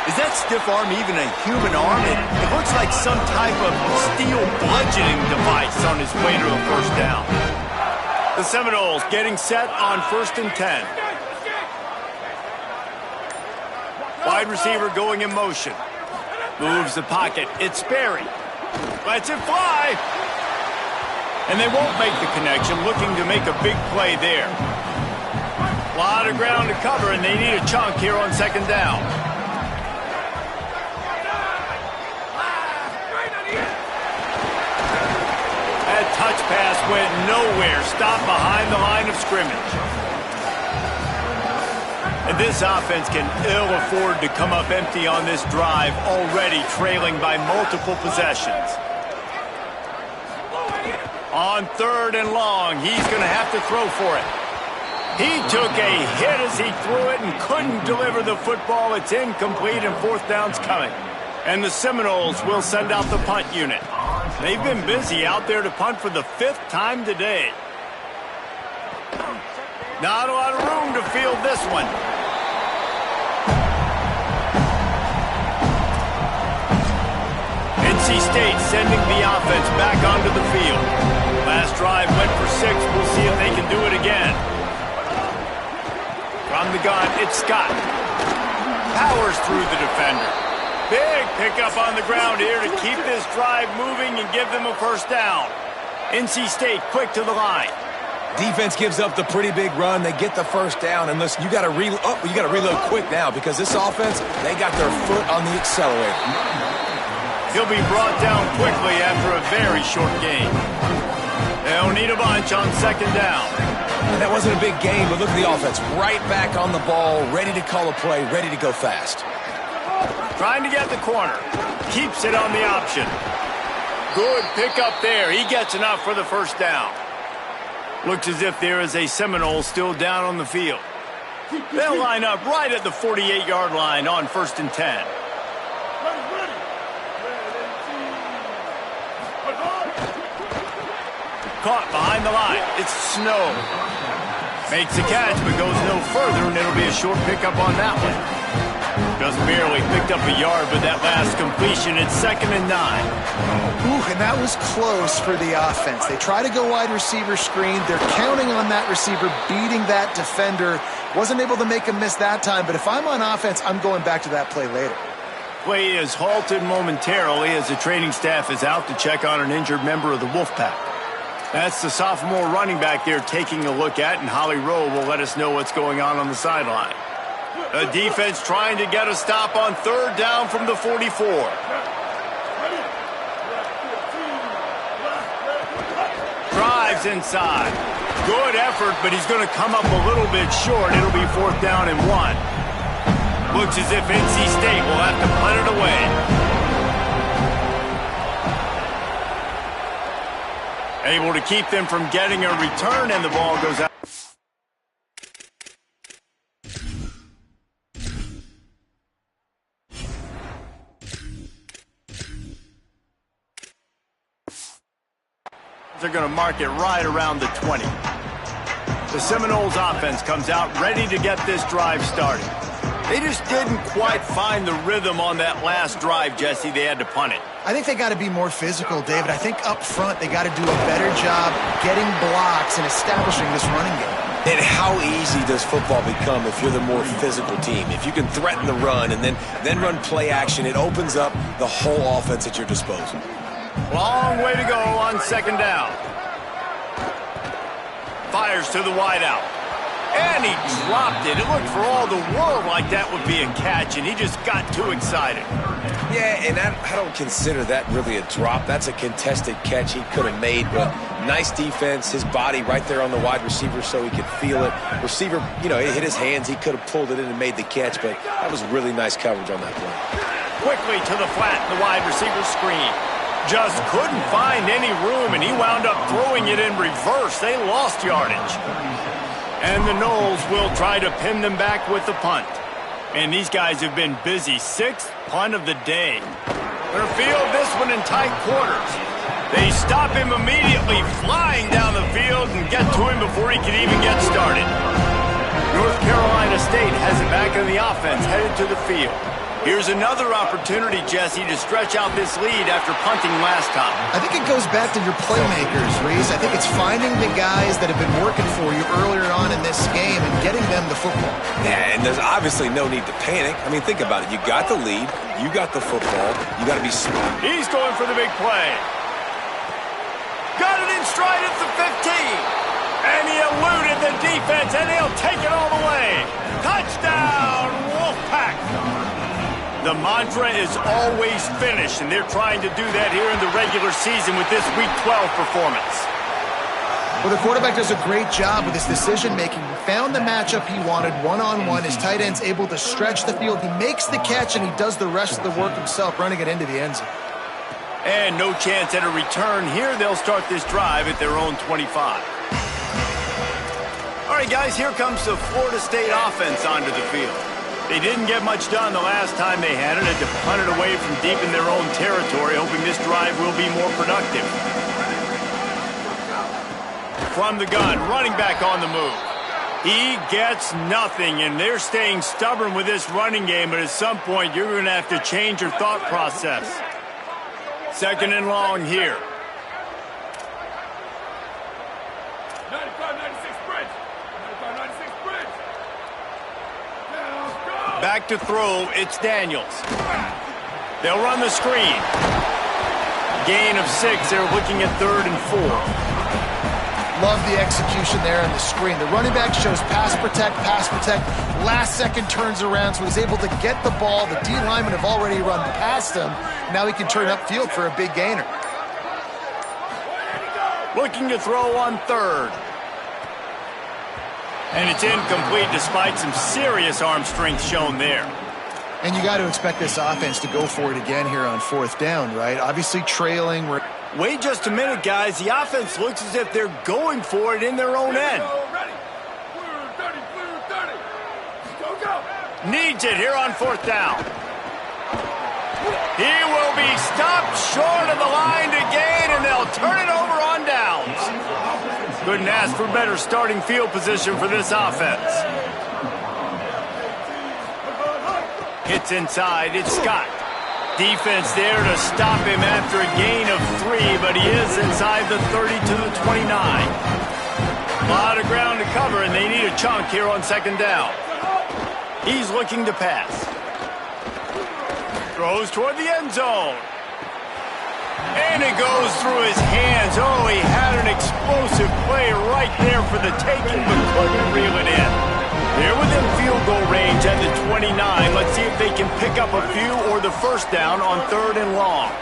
Is that stiff arm even a human arm? It looks like some type of steel bludgeoning device on his way to a first down. The Seminoles getting set on 1st and 10. Wide receiver going in motion. Moves the pocket. It's Sperry. Lets it fly. And they won't make the connection, looking to make a big play there. A lot of ground to cover, and they need a chunk here on 2nd down. That touch pass went nowhere. Stopped behind the line of scrimmage. And this offense can ill afford to come up empty on this drive, already trailing by multiple possessions. On 3rd and long, he's going to have to throw for it. He took a hit as he threw it and couldn't deliver the football. It's incomplete and 4th down's coming. And the Seminoles will send out the punt unit. They've been busy out there to punt for the 5th time today. Not a lot of room to field this one. NC State sending the offense back onto the field. Last drive went for 6. We'll see if they can do it again. From the gun, it's Scott. Powers through the defender. Big pickup on the ground here to keep this drive moving and give them a first down. NC State quick to the line. Defense gives up the pretty big run. They get the first down, and listen, you got to reload quick now because this offense, they got their foot on the accelerator. He'll be brought down quickly after a very short game. They'll need a bunch on 2nd down. And that wasn't a big game, but look at the offense. Right back on the ball, ready to call a play, ready to go fast. Trying to get the corner. Keeps it on the option. Good pickup there. He gets enough for the first down. Looks as if there is a Seminole still down on the field. They'll line up right at the 48-yard line on 1st and 10. Caught behind the line. It's Snow. Makes the catch, but goes no further, and it'll be a short pickup on that one. Just barely picked up a yard with that last completion. It's 2nd and 9. Ooh, and that was close for the offense. They try to go wide receiver screen. They're counting on that receiver beating that defender. Wasn't able to make a miss that time, but if I'm on offense, I'm going back to that play later. Play is halted momentarily as the training staff is out to check on an injured member of the Wolfpack. That's the sophomore running back there taking a look at, and Holly Rowe will let us know what's going on the sideline. The defense trying to get a stop on 3rd down from the 44. Drives inside. Good effort, but he's going to come up a little bit short. It'll be 4th down and 1. Looks as if NC State will have to punt it away. Able to keep them from getting a return, and the ball goes out. They're going to mark it right around the 20. The Seminoles offense comes out ready to get this drive started. They just didn't quite find the rhythm on that last drive, Jesse. They had to punt it. I think they got to be more physical, David. I think up front they got to do a better job getting blocks and establishing this running game. And how easy does football become if you're the more physical team? If you can threaten the run and then run play action, it opens up the whole offense at your disposal. Long way to go on 2nd down. Fires to the wideout. And he dropped it. It looked for all the world like that would be a catch, and he just got too excited. Yeah, and I don't consider that really a drop. That's a contested catch he could have made, but nice defense. His body right there on the wide receiver so he could feel it. Receiver, it hit his hands. He could have pulled it in and made the catch, but that was really nice coverage on that play. Quickly to the flat, the wide receiver screen. Just couldn't find any room, and he wound up throwing it in reverse. They lost yardage. And the Noles will try to pin them back with the punt. And these guys have been busy. 6th punt of the day. They'll field this one in tight quarters. They stop him immediately, flying down the field and get to him before he can even get started. North Carolina State has it back in the offense, headed to the field. Here's another opportunity, Jesse, to stretch out this lead after punting last time. I think it goes back to your playmakers, Reese. I think it's finding the guys that have been working for you earlier on in this game and getting them the football. Yeah, and there's obviously no need to panic. I mean, think about it. You got the lead. You got the football. You got to be smart. He's going for the big play. Got it in stride at the 15. And he eluded the defense, and he'll take it all the way. Touchdown, Wolfpack. The mantra is always finish, and they're trying to do that here in the regular season with this Week 12 performance. Well, the quarterback does a great job with his decision-making. He found the matchup he wanted, one-on-one. His tight end's able to stretch the field. He makes the catch, and he does the rest of the work himself, running it into the end zone. And no chance at a return here. They'll start this drive at their own 25. All right, guys, here comes the Florida State offense onto the field. They didn't get much done the last time they had it. Had to punt it away from deep in their own territory, hoping this drive will be more productive. From the gun, running back on the move. He gets nothing, and they're staying stubborn with this running game, but at some point you're going to have to change your thought process. 2nd and long here. 95-96 bridge. 95-96 bridge. Back to throw, it's Daniels. They'll run the screen. Gain of 6, they're looking at 3rd and 4. Love the execution there on the screen. The running back shows pass protect. Last second turns around, so he's able to get the ball. The D linemen have already run past him. Now he can turn upfield for a big gainer. Looking to throw on 3rd. And it's incomplete despite some serious arm strength shown there. And you got to expect this offense to go for it again here on 4th down, right? Obviously trailing. Wait just a minute, guys. The offense looks as if they're going for it in their own end. Needs it here on 4th down. He will be stopped short of the line to gain, and they'll turn it over on downs. Couldn't ask for better starting field position for this offense. Hits inside, it's Scott. Defense there to stop him after a gain of 3, but he is inside the 30 to the 29. A lot of ground to cover, and they need a chunk here on 2nd down. He's looking to pass. Throws toward the end zone. And it goes through his hands. Oh, he had an explosive play right there for the taking, but couldn't reel it in. They're within field goal range at the 29. Let's see if they can pick up a few or the 1st down on 3rd and long.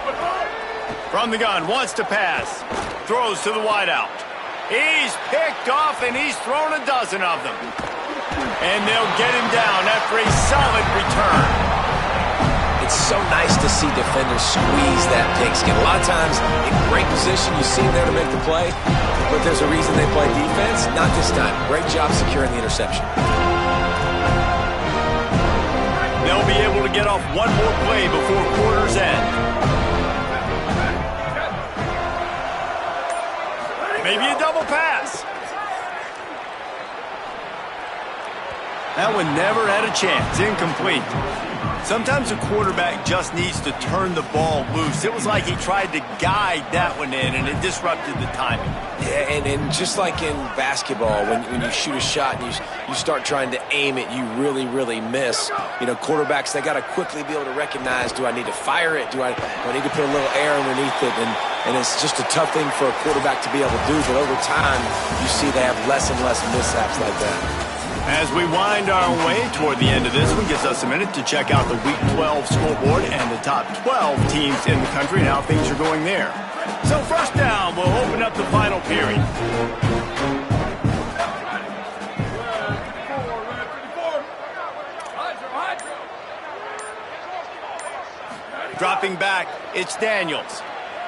From the gun, wants to pass. Throws to the wideout. He's picked off, and he's thrown a dozen of them. And they'll get him down after a solid return. It's so nice to see defenders squeeze that pigskin. A lot of times, in great position, you see them there to make the play, but there's a reason they play defense. Not this time. Great job securing the interception. They'll be able to get off one more play before quarter's end. Maybe a double pass. That one never had a chance. Incomplete. Sometimes a quarterback just needs to turn the ball loose. It was like he tried to guide that one in, and it disrupted the timing. Yeah, and just like in basketball, when you shoot a shot and you start trying to aim it, you really, really miss. Quarterbacks, they got to quickly be able to recognize, do I need to fire it? Do I need to put a little air underneath it? And it's just a tough thing for a quarterback to be able to do, but over time, you see they have less and less mishaps like that. As we wind our way toward the end of this one, gives us a minute to check out the Week 12 scoreboard and the top 12 teams in the country and how things are going there. So first down, we'll open up the final period. Dropping back, it's Daniels.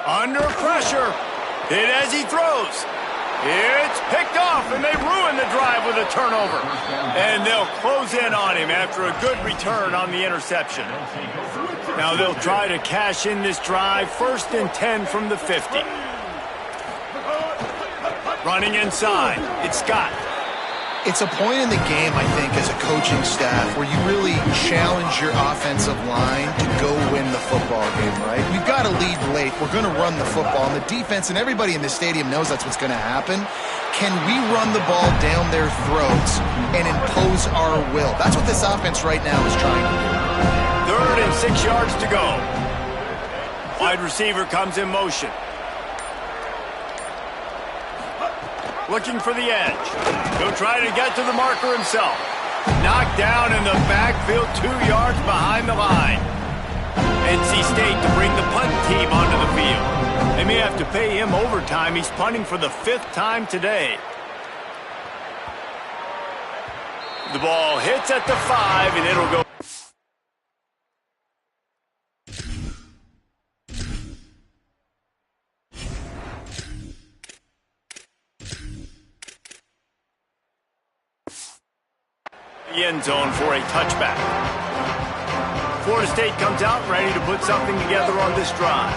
Under pressure. Hit as he throws. It's picked off, and they ruin the drive with a turnover. And they'll close in on him after a good return on the interception. Now they'll try to cash in this drive, 1st and 10 from the 50. Running inside, it's Scott. It's a point in the game, I think, as a coaching staff where you really challenge your offensive line to go win the football game, right? We've got to lead late. We're going to run the football. And the defense and everybody in the stadium knows that's what's going to happen. Can we run the ball down their throats and impose our will? That's what this offense right now is trying to do. 3rd and 6 yards to go. Wide receiver comes in motion. Looking for the edge. He'll try to get to the marker himself. Knocked down in the backfield, 2 yards behind the line. NC State to bring the punt team onto the field. They may have to pay him overtime. He's punting for the 5th time today. The ball hits at the 5, and it'll go. The end zone for a touchback. Florida State comes out ready to put something together on this drive.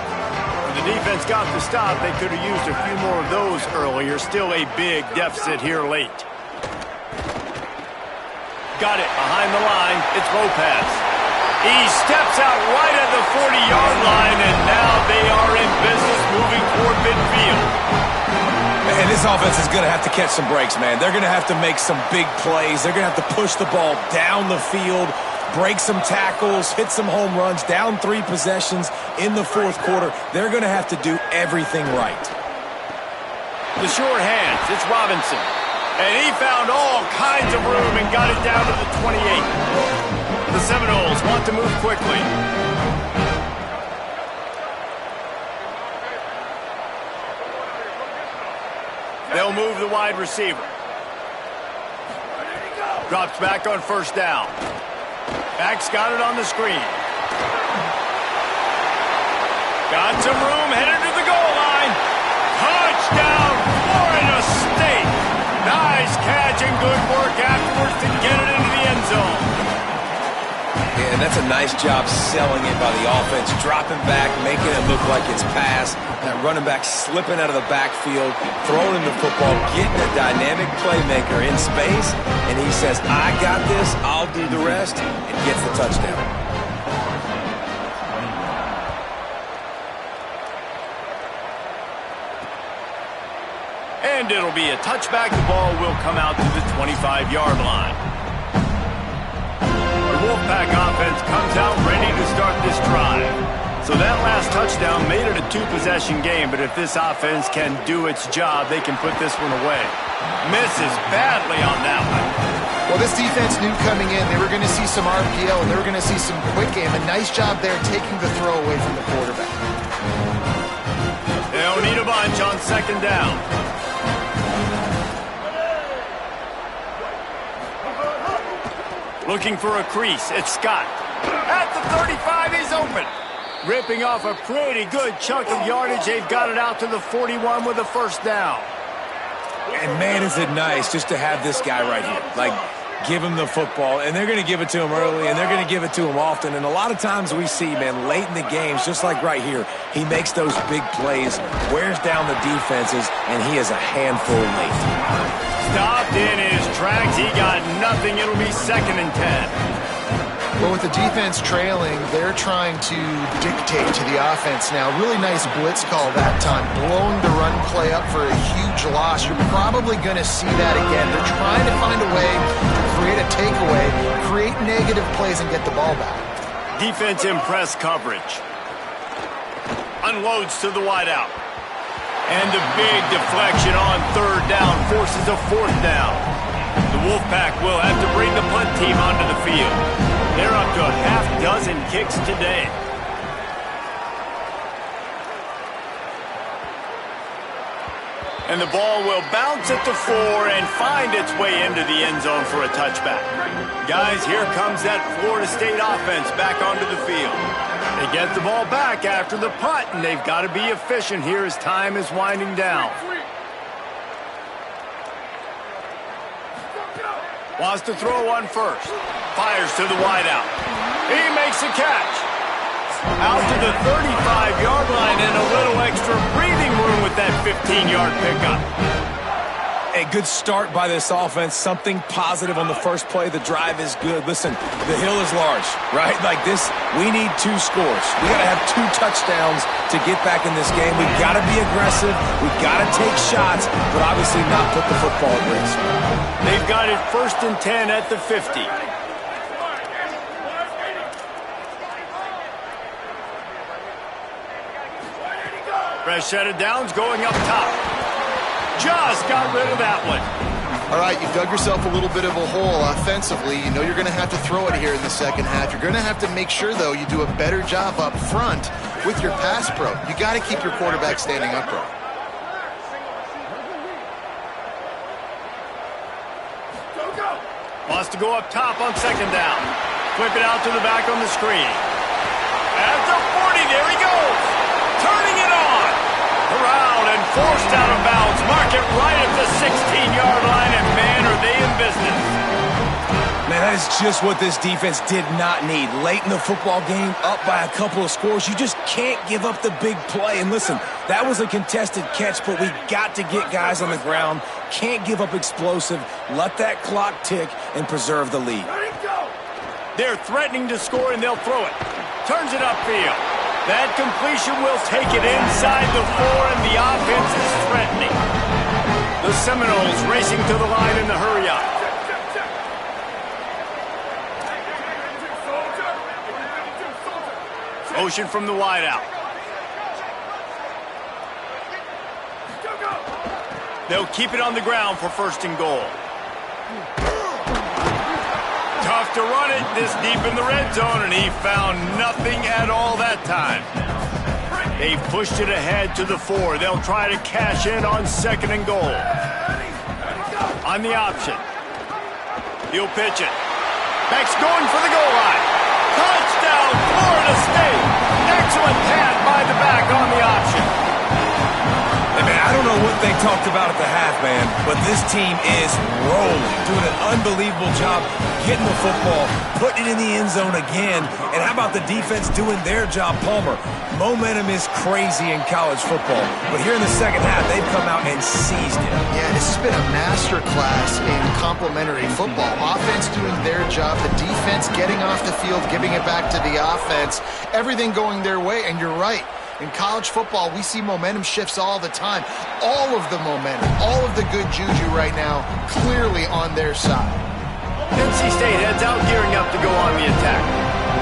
When the defense got the stop, they could have used a few more of those earlier. Still a big deficit here late. Got it behind the line. It's Lopez. He steps out right at the 40-yard line, and now they are in business moving toward midfield. And this offense is going to have to catch some breaks, man. They're going to have to make some big plays. They're going to have to push the ball down the field, break some tackles, hit some home runs, down 3 possessions in the 4th quarter. They're going to have to do everything right. The short hands, it's Robinson. And he found all kinds of room and got it down to the 28. The Seminoles want to move quickly. They'll move the wide receiver. Drops back on 1st down. Back's got it on the screen. Got some room, headed to the goal line. Touchdown, Florida State. Nice catch and good work afterwards to get it into the end zone. Yeah, and that's a nice job selling it by the offense, dropping back, making it look like it's pass. That running back slipping out of the backfield, throwing the football, getting a dynamic playmaker in space, and he says, I got this, I'll do the rest, and gets the touchdown. And it'll be a touchback. The ball will come out to the 25-yard line. The Wolfpack offense comes out ready to start this drive. So that last touchdown made it a 2-possession game, but if this offense can do its job, they can put this one away. Misses badly on that one. Well, this defense knew coming in they were going to see some RPO and they were going to see some quick game. A nice job there taking the throw away from the quarterback. They'll need a bunch on 2nd down. Looking for a crease. It's Scott. At the 35, he's open. Ripping off a pretty good chunk of yardage. They've got it out to the 41 with a 1st down. And man, is it nice just to have this guy right here. Like, give him the football, and they're going to give it to him early, and they're going to give it to him often. And a lot of times we see, man, late in the games, just like right here, he makes those big plays, wears down the defenses, and he is a handful late. Stopped in his tracks. He got nothing. It'll be 2nd and 10. Well, with the defense trailing, they're trying to dictate to the offense now. Really nice blitz call that time. Blowing the run play up for a huge loss. You're probably going to see that again. They're trying to find a way to create a takeaway, create negative plays, and get the ball back. Defense in press coverage. Unloads to the wideout. And the big deflection on 3rd down forces a 4th down. The Wolfpack will have team onto the field. They're up to a half dozen kicks today. And the ball will bounce at the 4 and find its way into the end zone for a touchback. Guys, here comes that Florida State offense back onto the field. They get the ball back after the punt, and they've got to be efficient here as time is winding down. Wants to throw one first. Fires to the wideout. He makes a catch. Out to the 35-yard line and a little extra breathing room with that 15-yard pickup. A good start by this offense. Something positive on the first play. The drive is good. Listen, the hill is large, right? Like this, we need 2 scores. We got to have 2 touchdowns to get back in this game. We got to be aggressive. We got to take shots, but obviously not put the football at risk. They've got it 1st and 10 at the 50. Fresh set of downs going up top. Just got rid of that one. All right, you've dug yourself a little bit of a hole offensively. You know you're going to have to throw it here in the second half. You're going to have to make sure, though, you do a better job up front with your pass pro. You got to keep your quarterback standing upright. Wants to go up top on 2nd down. Flip it out to the back on the screen. At the 40, there he goes. Turning it on. Around and forced out of bounds. Mark it right at the 16-yard line, and man, are they in business. Man, that is just what this defense did not need. Late in the football game, up by a couple of scores, you just can't give up the big play. And listen, that was a contested catch, but we got to get guys on the ground. Can't give up explosive. Let that clock tick and preserve the lead. They're threatening to score, and they'll throw it. Turns it upfield. That completion will take it inside the 4, and the offense is threatening. The Seminoles racing to the line in the hurry-up. Motion from the wideout. They'll keep it on the ground for 1st and goal. Tough to run it this deep in the red zone, and he found nothing at all that time. They've pushed it ahead to the 4. They'll try to cash in on 2nd and goal. On the option. He'll pitch it. Beck's going for the goal line. Touchdown, Florida State. Excellent pass by the back on the option. Hey, man, I don't know what they talked about at the half, man, but this team is rolling, doing an unbelievable job getting the football, putting it in the end zone again. And how about the defense doing their job, Palmer? Momentum is crazy in college football, but here in the second half, they've come out and seized it. Yeah, this has been a master class in complementary football. Offense doing their job, the defense getting off the field, giving it back to the offense, everything going their way, and you're right. In college football, we see momentum shifts all the time. All of the momentum, all of the good juju right now, clearly on their side. NC State heads out, gearing up to go on the attack.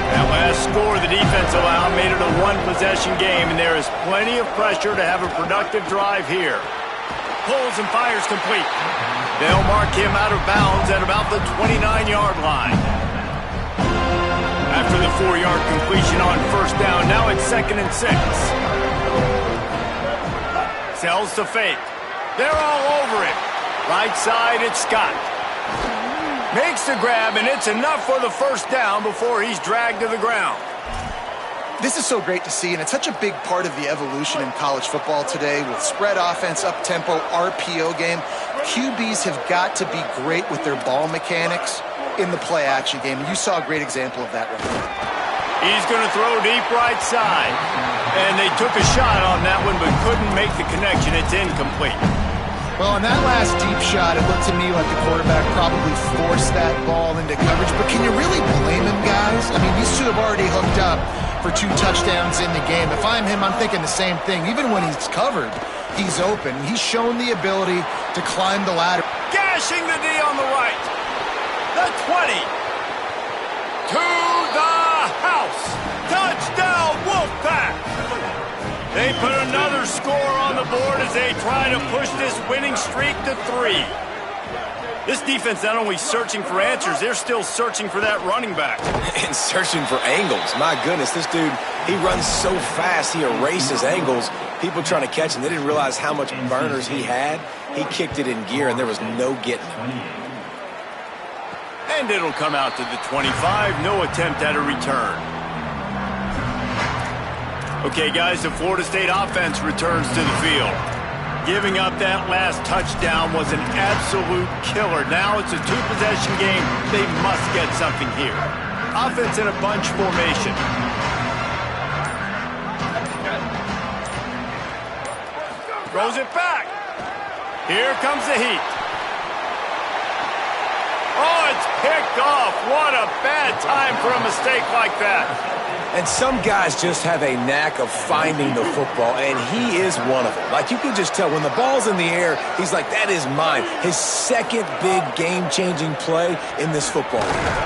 That last score the defense allowed made it a 1-possession game, and there is plenty of pressure to have a productive drive here. Pulls and fires complete. They'll mark him out of bounds at about the 29-yard line. After the 4-yard completion on 1st down, now it's 2nd and 6. Sells to fake. They're all over it. Right side, it's Scott. Makes the grab, and it's enough for the 1st down before he's dragged to the ground. This is so great to see, and it's such a big part of the evolution in college football today with spread offense, up-tempo, RPO game. QBs have got to be great with their ball mechanics in the play-action game, and you saw a great example of that right there. He's going to throw deep right side, and they took a shot on that one but couldn't make the connection. It's incomplete. Well, on that last deep shot, it looked to me like the quarterback probably forced that ball into coverage, but can you really blame him, guys? I mean, these two have already hooked up for 2 touchdowns in the game. If I'm him, I'm thinking the same thing. Even when he's covered, he's open. He's shown the ability to climb the ladder. Gashing the D on the right. The 20. To the house. Touchdown, Wolfpack. They put another score on the board as they try to push this winning streak to 3. This defense not only searching for answers, they're still searching for that running back. And searching for angles. My goodness, this dude, he runs so fast, he erases angles. People trying to catch him, they didn't realize how much burners he had. He kicked it in gear, and there was no getting him. And it'll come out to the 25. No attempt at a return. Okay, guys, the Florida State offense returns to the field. Giving up that last touchdown was an absolute killer. Now it's a two-possession game. They must get something here. Offense in a bunch formation. Throws it back. Here comes the heat. Oh, it's picked off. What a bad time for a mistake like that. And some guys just have a knack of finding the football, and he is one of them. Like, you can just tell when the ball's in the air, he's like, that is mine. His second big game-changing play in this football game.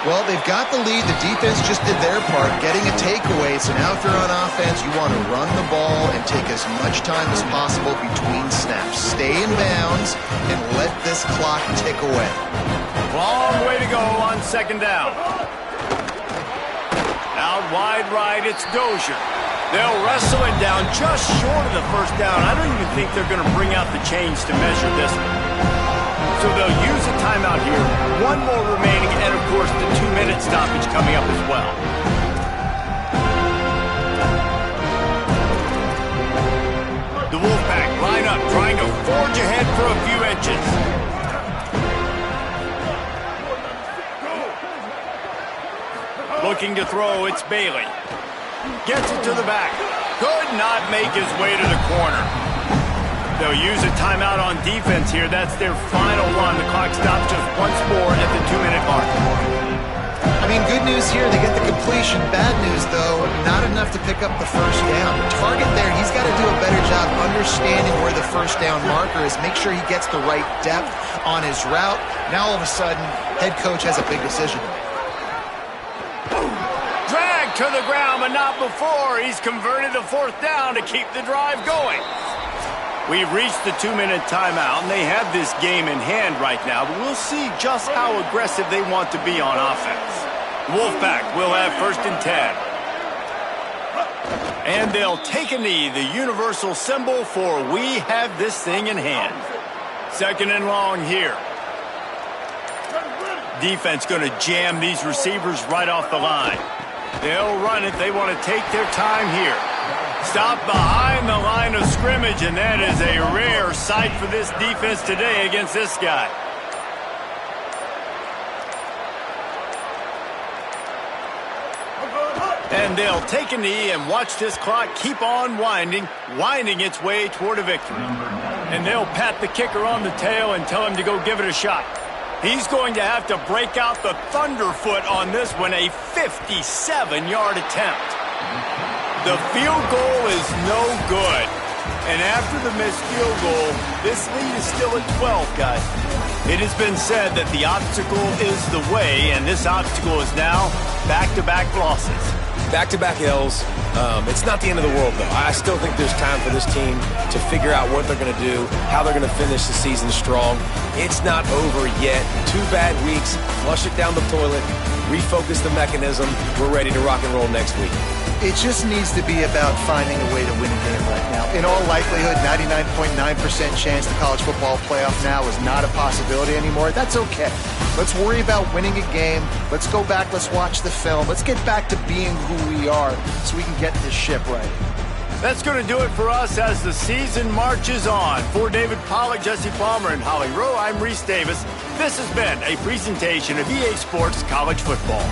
Well, they've got the lead. The defense just did their part, getting a takeaway. So now if you're on offense, you want to run the ball and take as much time as possible between snaps. Stay in bounds and let this clock tick away. Long way to go on second down. Out wide right, it's Dozier. They'll wrestle it down just short of the first down. I don't even think they're going to bring out the chains to measure this one. So they'll use a timeout here. One more remaining, and of course the 2-minute stoppage coming up as well. The Wolfpack line up, trying to forge ahead for a few inches. Looking to throw, it's Bailey. Gets it to the back. Could not make his way to the corner. They'll use a timeout on defense here. That's their final one. The clock stops just once more at the 2-minute mark. I mean, good news here, they get the completion. Bad news, though, not enough to pick up the first down. The target there, he's got to do a better job understanding where the first down marker is. Make sure he gets the right depth on his route. Now, all of a sudden, head coach has a big decision to make. Dragged to the ground, but not before. He's converted the fourth down to keep the drive going. We've reached the 2-minute timeout, and they have this game in hand right now, but we'll see just how aggressive they want to be on offense. Wolfpack will have 1st and 10. And they'll take a knee, the universal symbol for we have this thing in hand. 2nd and long here. Defense going to jam these receivers right off the line. They'll run it. They want to take their time here. Stop behind the line of scrimmage, and that is a rare sight for this defense today against this guy. And they'll take a knee and watch this clock keep on winding its way toward a victory. And they'll pat the kicker on the tail and tell him to go give it a shot. He's going to have to break out the thunderfoot on this one, a 57-yard attempt. The field goal is no good. And after the missed field goal, this lead is still at 12, guys. It has been said that the obstacle is the way, and this obstacle is now back-to-back losses. Back-to-back L's. It's not the end of the world, though. I still think there's time for this team to figure out what they're going to do, how they're going to finish the season strong. It's not over yet. 2 bad weeks. Flush it down the toilet. Refocus the mechanism. We're ready to rock and roll next week. It just needs to be about finding a way to win a game right now. In all likelihood, 99.9% chance the college football playoff now is not a possibility anymore. That's okay. Let's worry about winning a game. Let's go back. Let's watch the film. Let's get back to being who we are so we can get this ship right. That's going to do it for us as the season marches on. For David Pollack, Jesse Palmer, and Holly Rowe, I'm Reese Davis. This has been a presentation of EA Sports College Football.